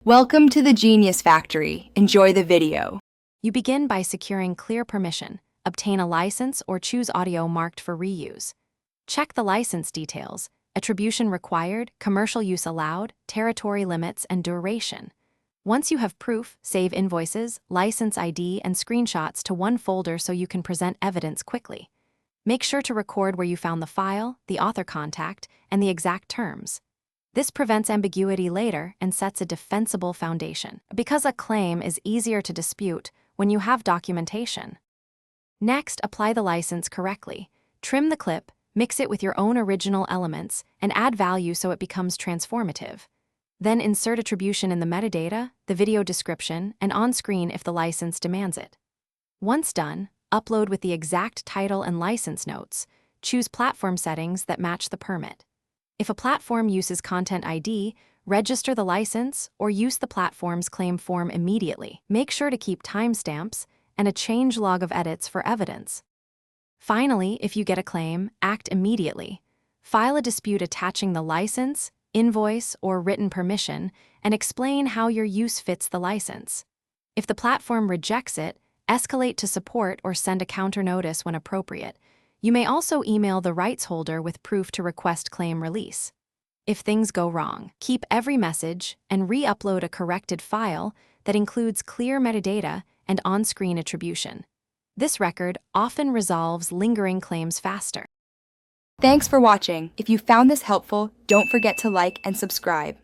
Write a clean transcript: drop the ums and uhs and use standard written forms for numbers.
Welcome to the Genius Factory. Enjoy the video. You begin by securing clear permission, obtain a license, or choose audio marked for reuse. Check the license details: attribution required, commercial use allowed, territory limits, and duration. Once you have proof, save invoices, license ID, and screenshots to one folder so you can present evidence quickly. Make sure to record where you found the file, the author contact, and the exact terms. This prevents ambiguity later and sets a defensible foundation, because a claim is easier to dispute when you have documentation. Next, apply the license correctly. Trim the clip, mix it with your own original elements, and add value so it becomes transformative. Then insert attribution in the metadata, the video description, and on-screen if the license demands it. Once done, upload with the exact title and license notes. Choose platform settings that match the permit. If a platform uses Content ID, register the license or use the platform's claim form immediately. Make sure to keep timestamps and a change log of edits for evidence. Finally, if you get a claim, act immediately. File a dispute attaching the license, invoice, or written permission, and explain how your use fits the license. If the platform rejects it, escalate to support or send a counter notice when appropriate. You may also email the rights holder with proof to request claim release. If things go wrong, keep every message and re-upload a corrected file that includes clear metadata and on-screen attribution. This record often resolves lingering claims faster. Thanks for watching. If you found this helpful, don't forget to like and subscribe.